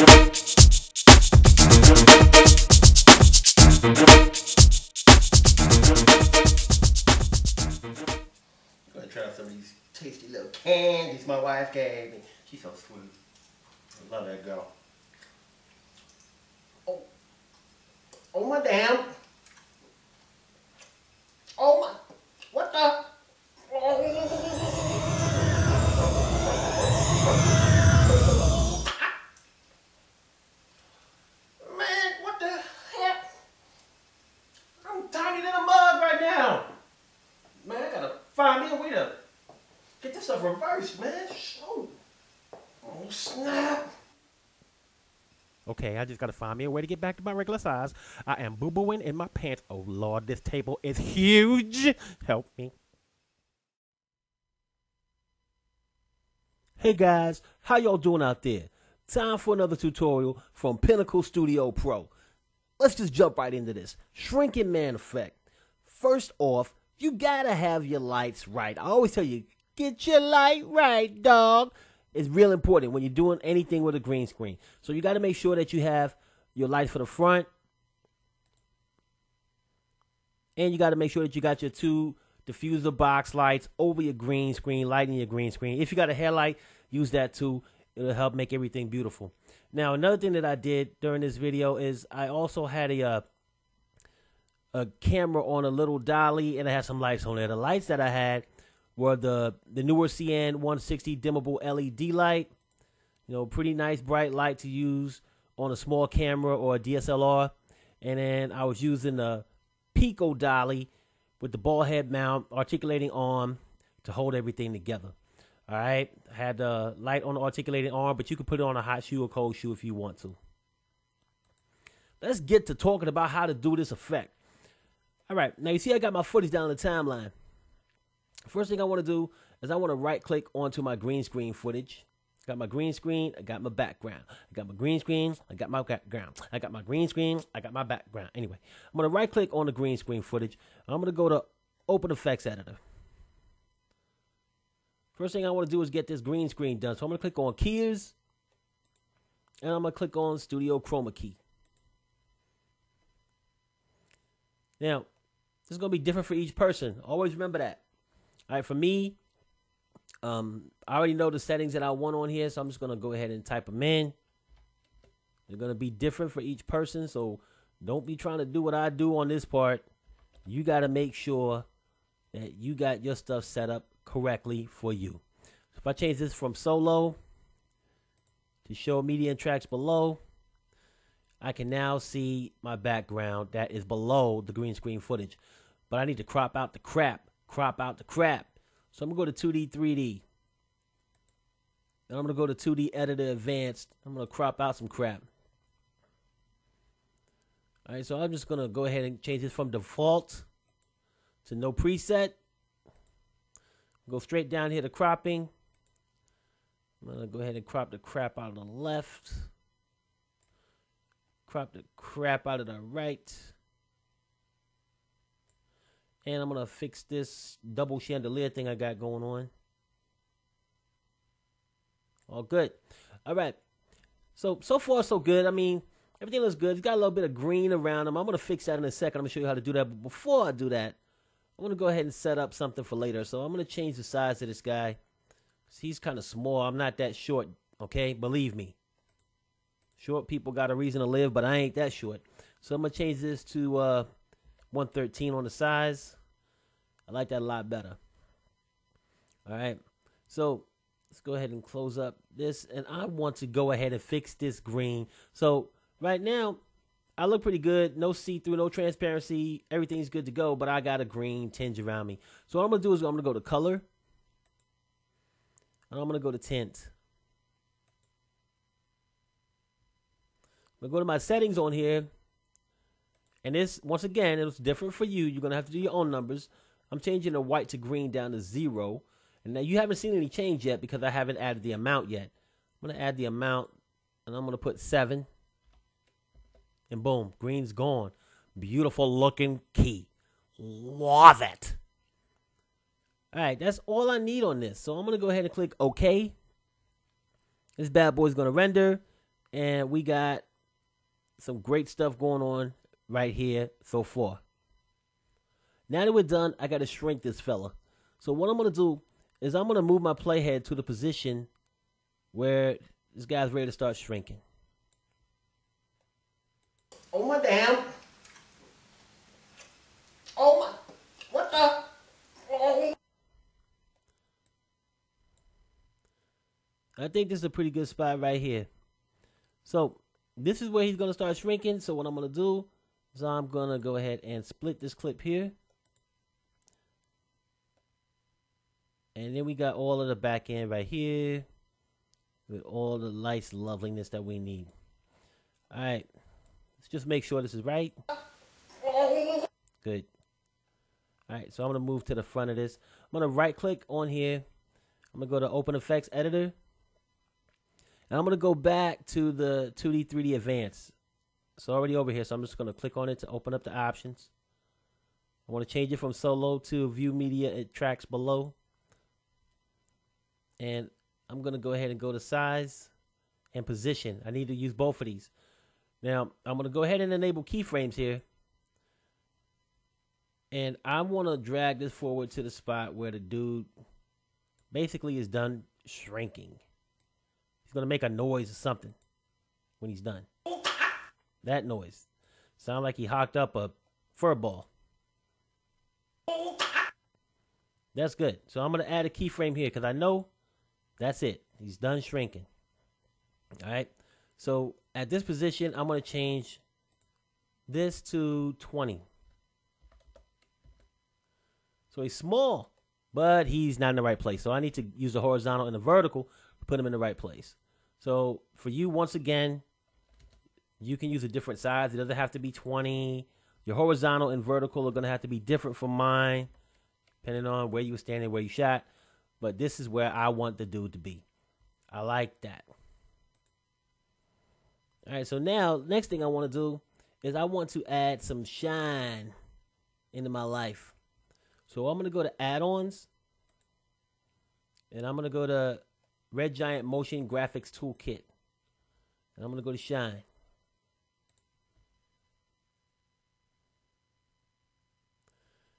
I'm gonna try some of these tasty little candies my wife gave me. She's so sweet. I love that girl. Oh my damn. Oh my, what the? Man, what the heck? I'm tiny than a mug right now. Man, I gotta find me a way to get this stuff reversed, man. Oh snap. Okay, I just gotta find me a way to get back to my regular size. I am boo-booing in my pants. Oh Lord, this table is huge. Help me. Hey guys, how y'all doing out there? Time for another tutorial from Pinnacle Studio Pro. Let's just jump right into this. Shrinking man effect. First off, you gotta have your lights right. I always tell you, get your light right, dog. It's real important when you're doing anything with a green screen. So you got to make sure that you have your lights for the front. And you got to make sure that you got your two diffuser box lights over your green screen, lighting your green screen. If you got a headlight, use that too. It'll help make everything beautiful. Now, another thing that I did during this video is I also had a camera on a little dolly, and I had some lights on there. The lights that I had were the newer CN 160 dimmable LED light. You know, pretty nice bright light to use on a small camera or a DSLR. And then I was using the Pico dolly with the ball head mount, articulating arm to hold everything together. All right, I had the light on the articulating arm, but you can put it on a hot shoe or cold shoe if you want to. Let's get to talking about how to do this effect. All right, now you see I got my footage down the timeline. First thing I want to do is I want to right click onto my green screen footage. I got my green screen, I got my background. I got my green screen, I got my background. I got my green screen, I got my background. Anyway, I'm going to right click on the green screen footage. I'm going to go to Open Effects Editor. First thing I want to do is get this green screen done. So I'm going to click on Keys, and I'm going to click on Studio Chroma Key. Now, this is going to be different for each person. Always remember that. All right, for me, I already know the settings that I want on here, so I'm just going to go ahead and type them in. They're going to be different for each person, so don't be trying to do what I do on this part. You got to make sure that you got your stuff set up correctly for you. So if I change this from solo to show media and tracks below, I can now see my background that is below the green screen footage. But I need to crop out the crap. So I'm going to go to 2D, 3D. And I'm going to go to 2D Editor Advanced. I'm going to crop out some crap. All right, so I'm just going to go ahead and change this from default to no preset. Go straight down here to cropping. I'm going to go ahead and crop the crap out of the left. Crop the crap out of the right. And I'm going to fix this double chandelier thing I got going on. All good. All right. So far, so good. I mean, everything looks good. It's got a little bit of green around them. I'm going to fix that in a second. I'm going to show you how to do that. But before I do that, I'm going to go ahead and set up something for later. So I'm going to change the size of this guy. He's kind of small. I'm not that short, okay? Believe me. Short people got a reason to live, but I ain't that short. So I'm going to change this to 113 on the size. I like that a lot better. All right. So let's go ahead and close up this. And I want to go ahead and fix this green. So right now, I look pretty good. No see-through, no transparency. Everything's good to go, but I got a green tinge around me. So what I'm going to do is I'm going to go to Color. And I'm going to go to Tint. I'm going to go to my settings on here. And this, once again, it's different for you. You're going to have to do your own numbers. I'm changing the white to green down to 0. And now you haven't seen any change yet because I haven't added the amount yet. I'm going to add the amount, and I'm going to put 7. And boom, green's gone. Beautiful looking key. Love it. All right, that's all I need on this. So I'm going to go ahead and click OK. This bad boy's going to render. And we got some great stuff going on right here so far. Now that we're done, I got to shrink this fella. So what I'm going to do is I'm going to move my playhead to the position where this guy's ready to start shrinking. Oh my damn. Oh my. What the? Oh. I think this is a pretty good spot right here. So this is where he's going to start shrinking. So what I'm going to do is I'm going to go ahead and split this clip here. And then we got all of the back end right here with all the nice loveliness that we need. All right. Let's just make sure this is right. Good. All right. So I'm going to move to the front of this. I'm going to right click on here. I'm going to go to Open Effects Editor. And I'm going to go back to the 2D, 3D Advanced. It's already over here. So I'm just going to click on it to open up the options. I want to change it from solo to view media at tracks below. And I'm going to go ahead and go to size and position. I need to use both of these. Now, I'm going to go ahead and enable keyframes here. And I want to drag this forward to the spot where the dude basically is done shrinking. He's going to make a noise or something when he's done. That noise. Sound like he hocked up a fur ball. That's good. So I'm going to add a keyframe here because I know that's it. He's done shrinking. All right. So at this position, I'm going to change this to 20. So he's small, but he's not in the right place. So I need to use the horizontal and the vertical to put him in the right place. So for you, once again, you can use a different size. It doesn't have to be 20. Your horizontal and vertical are going to have to be different from mine, depending on where you were standing, where you shot. But this is where I want the dude to be. I like that. All right, so now, next thing I want to do is I want to add some shine into my life. So I'm going to go to Add-ons. And I'm going to go to Red Giant Motion Graphics Toolkit. And I'm going to go to Shine.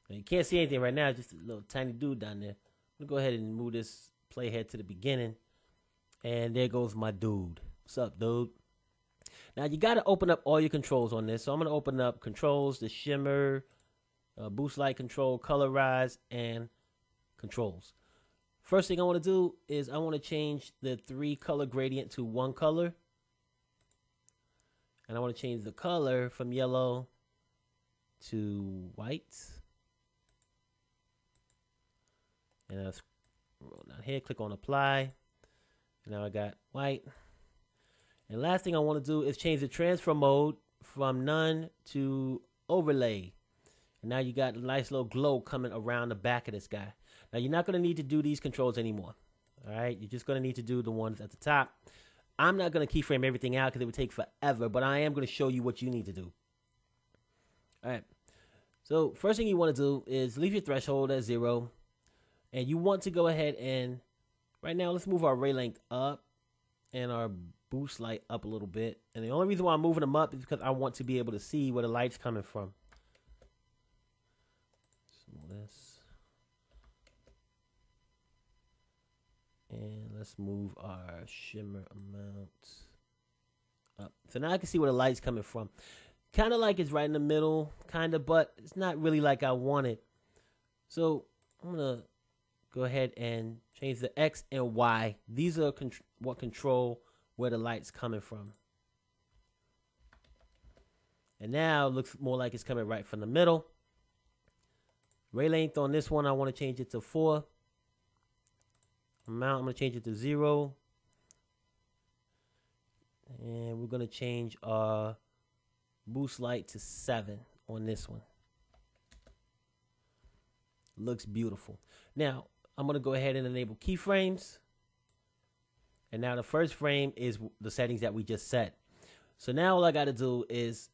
Now, you can't see anything right now, just a little tiny dude down there. I'm going to go ahead and move this playhead to the beginning. And there goes my dude. What's up, dude? Now, you got to open up all your controls on this. So I'm going to open up controls, the shimmer, boost light control, colorize, and controls. First thing I want to do is I want to change the 3 color gradient to 1 color. And I want to change the color from yellow to white. And I'll scroll down here, click on apply. Now I got white. And last thing I want to do is change the transfer mode from none to overlay. And now you got a nice little glow coming around the back of this guy. Now you're not going to need to do these controls anymore. All right, you're just going to need to do the ones at the top. I'm not going to keyframe everything out because it would take forever, but I am going to show you what you need to do. All right, so first thing you want to do is leave your threshold at 0. And you want to go ahead and, right now, let's move our ray length up and our boost light up a little bit. And the only reason why I'm moving them up is because I want to be able to see where the light's coming from. So this. And let's move our shimmer amount up. So now I can see where the light's coming from. Kind of like it's right in the middle, kind of, but it's not really like I want it. So I'm going to go ahead and change the X and Y. These are what control where the light's coming from. And now it looks more like it's coming right from the middle. Ray length on this one, I want to change it to 4. Amount, I'm going to change it to 0. And we're going to change our boost light to 7 on this one. Looks beautiful. Now, I'm going to go ahead and enable keyframes. And now the first frame is the settings that we just set. So now all I got to do is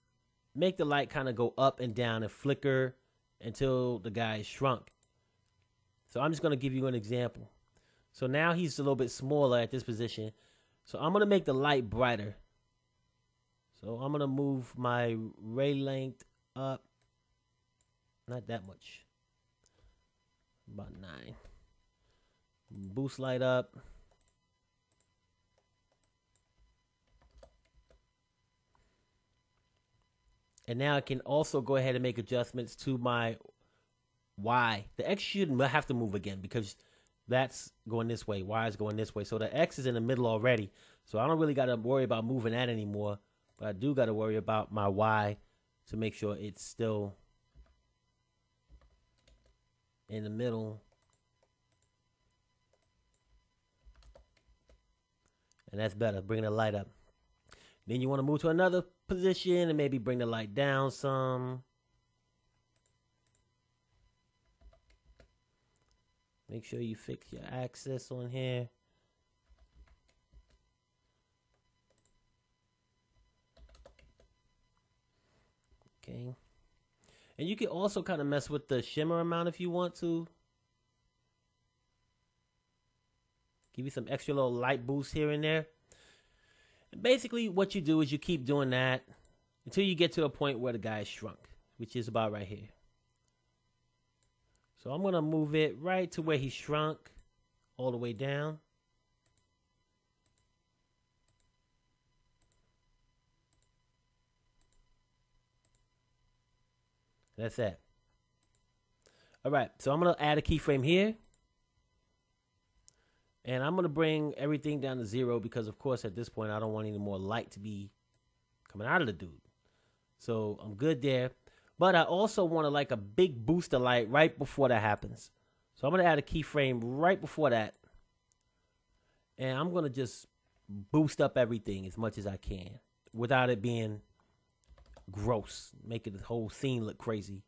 make the light kind of go up and down and flicker until the guy is shrunk. So I'm just going to give you an example. So now he's a little bit smaller at this position. So I'm going to make the light brighter. So I'm going to move my ray length up. Not that much. About 9. Boost light up. And now I can also go ahead and make adjustments to my Y. The X shouldn't have to move again because that's going this way. Y is going this way. So the X is in the middle already. So I don't really got to worry about moving that anymore. But I do got to worry about my Y to make sure it's still in the middle. And that's better, bringing the light up. Then you want to move to another position and maybe bring the light down some. Make sure you fix your axis on here. Okay. And you can also kind of mess with the shimmer amount if you want to. Give you some extra little light boost here and there. And basically what you do is you keep doing that until you get to a point where the guy is shrunk, which is about right here. So I'm going to move it right to where he shrunk all the way down. That's it. All right, so I'm going to add a keyframe here. And I'm going to bring everything down to 0 because, of course, at this point, I don't want any more light to be coming out of the dude. So I'm good there. But I also want to like a big booster light right before that happens. So I'm going to add a keyframe right before that. And I'm going to just boost up everything as much as I can without it being gross, making the whole scene look crazy.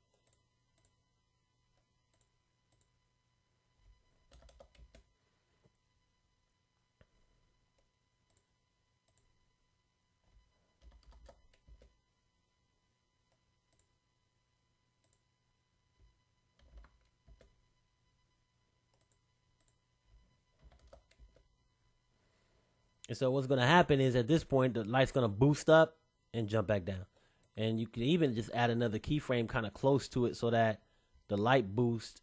And so what's going to happen is at this point, the light's going to boost up and jump back down. And you can even just add another keyframe kind of close to it so that the light boost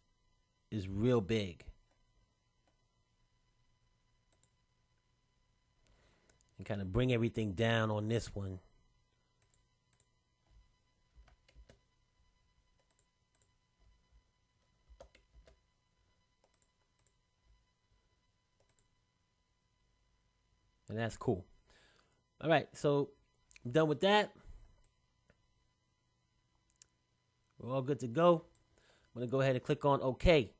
is real big. And kind of bring everything down on this one. And that's cool. All right, so I'm done with that. We're all good to go. I'm going to go ahead and click on OK.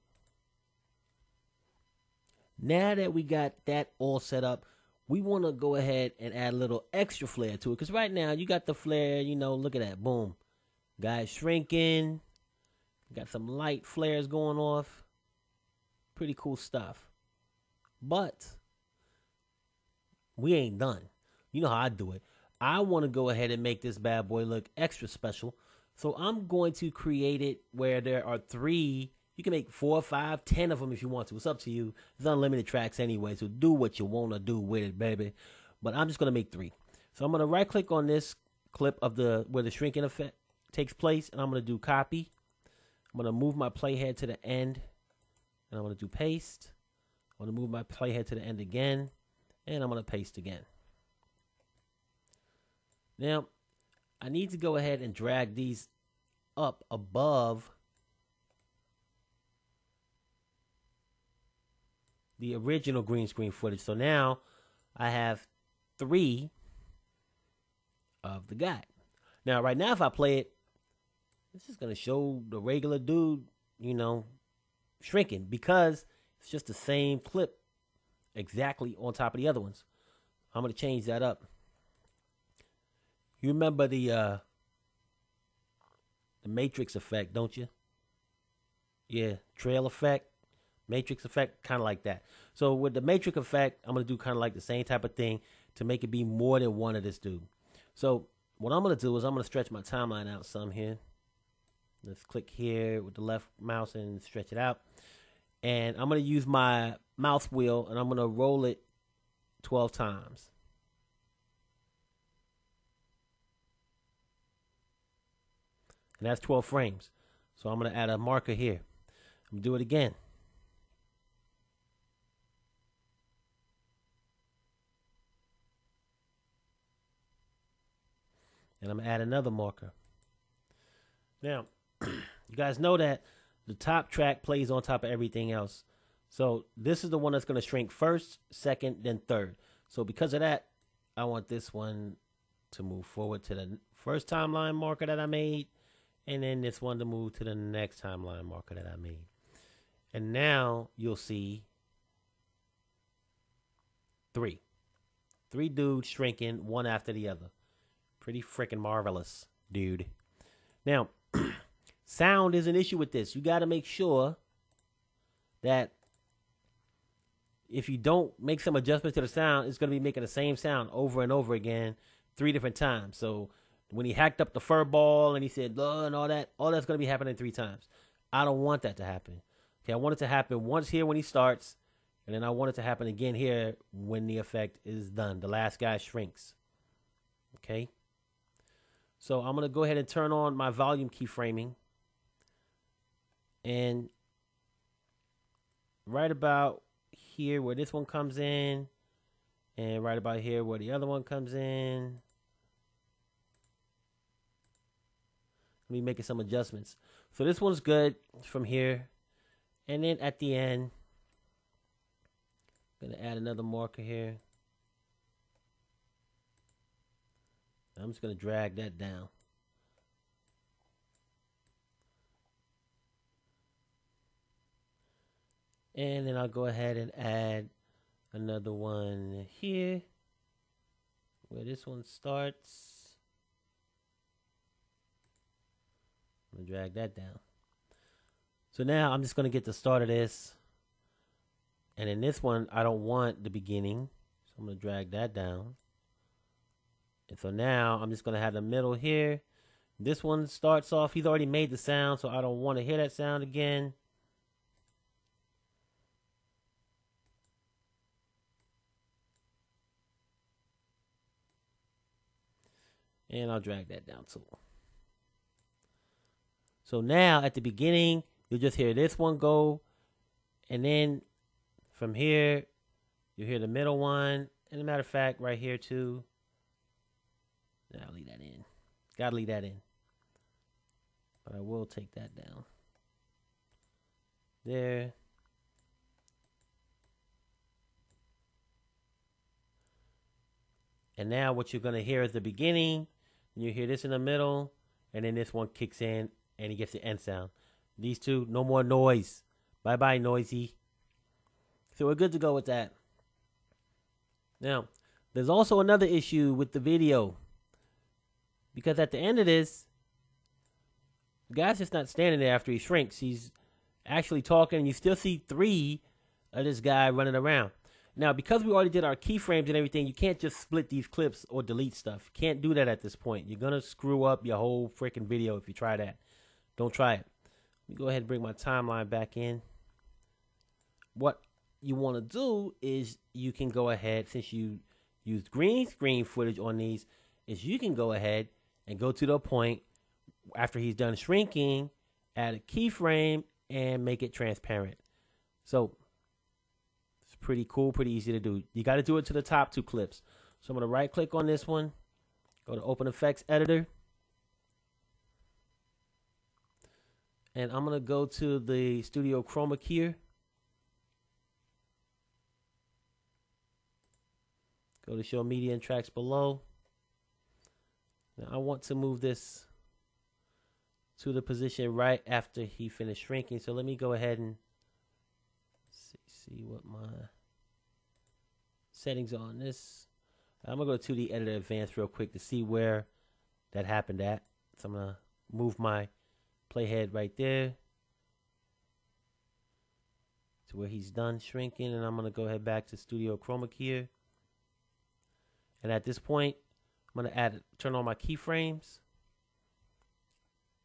Now that we got that all set up, we want to go ahead and add a little extra flare to it. Because right now, you got the flare, you know, look at that. Boom. Guy's shrinking. Got some light flares going off. Pretty cool stuff. But we ain't done. You know how I do it. I want to go ahead and make this bad boy look extra special. So I'm going to create it where there are 3. You can make 4, 5, 10 of them if you want to. It's up to you. It's unlimited tracks anyway, so do what you want to do with it, baby. But I'm just going to make 3. So I'm going to right click on this clip of where the shrinking effect takes place, and I'm going to do copy. I'm going to move my playhead to the end, and I'm going to do paste. I'm going to move my playhead to the end again, and I'm going to paste again. Now, I need to go ahead and drag these up above the original green screen footage. So now I have 3 of the guy. Now, right now, if I play it, it's just going to show the regular dude, you know, shrinking because it's just the same clip exactly on top of the other ones. I'm going to change that up. You remember the Matrix effect, don't you? Yeah, trail effect, Matrix effect, kind of like that. So with the Matrix effect, I'm going to do kind of like the same type of thing to make it be more than one of this dude. So what I'm going to do is I'm going to stretch my timeline out some here. Let's click here with the left mouse and stretch it out. And I'm going to use my mouse wheel and I'm going to roll it 12 times. And that's 12 frames. So I'm going to add a marker here. I'm going to do it again. And I'm going to add another marker. Now, you guys know that the top track plays on top of everything else. So this is the one that's going to shrink first, second, then third. So because of that, I want this one to move forward to the first timeline marker that I made. And then this one to move to the next timeline marker that I made. And now you'll see three dudes shrinking one after the other. Pretty freaking marvelous, dude. Now, sound is an issue with this. You got to make sure that if you don't make some adjustments to the sound, it's going to be making the same sound over and over again 3 different times. So when he hacked up the fur ball and he said, and all that's going to be happening 3 times. I don't want that to happen. Okay, I want it to happen once here when he starts, and then I want it to happen again here when the effect is done. The last guy shrinks. Okay. So I'm going to go ahead and turn on my volume keyframing. And right about here where this one comes in, and right about here where the other one comes in, let me make some adjustments. So this one's good from here. And then at the end, I'm going to add another marker here. I'm just going to drag that down. And then I'll go ahead and add another one here, where this one starts. I'm going to drag that down. So now I'm just going to get the start of this. And in this one, I don't want the beginning. So I'm going to drag that down. And so now I'm just going to have the middle here. This one starts off. He's already made the sound, so I don't want to hear that sound again. And I'll drag that down too. So now at the beginning, you'll just hear this one go. And then from here, you'll hear the middle one. And as a matter of fact, right here too. I'll leave that in. Gotta leave that in. But I will take that down. There. And now what you're going to hear is the beginning. And you hear this in the middle. And then this one kicks in and he gets the end sound. These two, no more noise. Bye-bye, noisy. So we're good to go with that. Now, there's also another issue with the video. Because at the end of this, the guy's just not standing there after he shrinks. He's actually talking, and you still see 3 of this guy running around. Now, because we already did our keyframes and everything, you can't just split these clips or delete stuff. You can't do that at this point. You're going to screw up your whole freaking video if you try that. Don't try it. Let me go ahead and bring my timeline back in. What you want to do is you can go ahead, since you used green screen footage on these, is you can go ahead and go to the point after he's done shrinking, add a keyframe, and make it transparent. So it's pretty cool, pretty easy to do. You got to do it to the top 2 clips. So I'm going to right click on this one, go to Open Effects Editor, and I'm going to go to the Studio Chroma Key. Go to Show Media and Tracks Below. Now I want to move this to the position right after he finished shrinking. So let me go ahead and see what my settings are on this. I'm going to go to 2D Editor Advanced real quick to see where that happened at. So I'm going to move my playhead right there to where he's done shrinking. And I'm going to go ahead back to Studio Chroma Key. And at this point, I'm going to turn on my keyframes.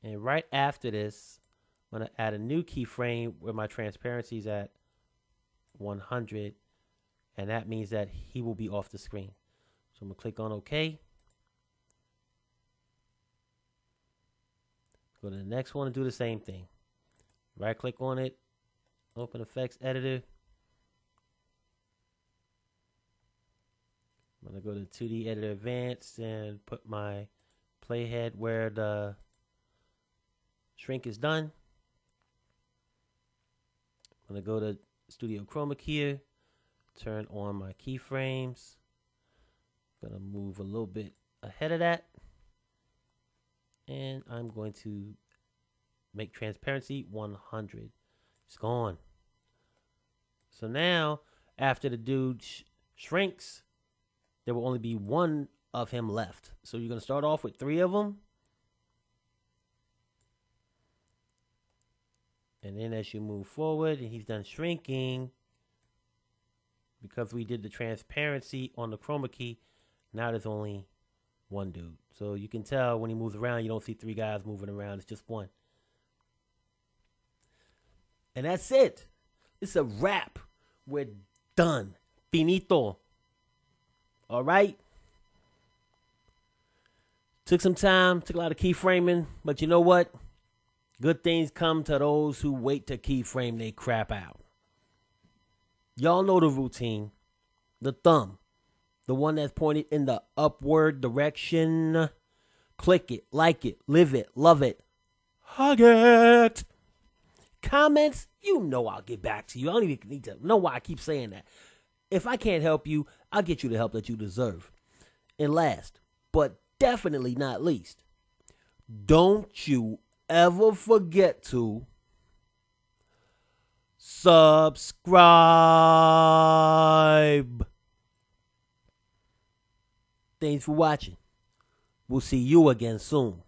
And right after this, I'm going to add a new keyframe where my transparency is at 100. And that means that he will be off the screen. So I'm going to click on OK. Go to the next one and do the same thing. Right click on it, open effects editor. I'm going to go to 2D editor advanced and put my playhead where the shrink is done. I'm going to go to Studio Chroma Key, turn on my keyframes. I'm going to move a little bit ahead of that. And I'm going to make transparency 100. It's gone. So now, after the dude shrinks, there will only be one of him left. So you're going to start off with 3 of them. And then as you move forward and he's done shrinking, because we did the transparency on the chroma key, now there's only one dude. So you can tell when he moves around, you don't see 3 guys moving around. It's just one. And that's it. It's a wrap. We're done. Finito. All right. Took some time, took a lot of keyframing, but you know what? Good things come to those who wait to keyframe they crap out. Y'all know the routine. The thumb. The one that's pointed in the upward direction. Click it, like it, live it, love it. Hug it. Comments, you know I'll get back to you. I don't even need to know why I keep saying that. If I can't help you, I'll get you the help that you deserve. And last, but definitely not least, don't you ever forget to subscribe. Thanks for watching. We'll see you again soon.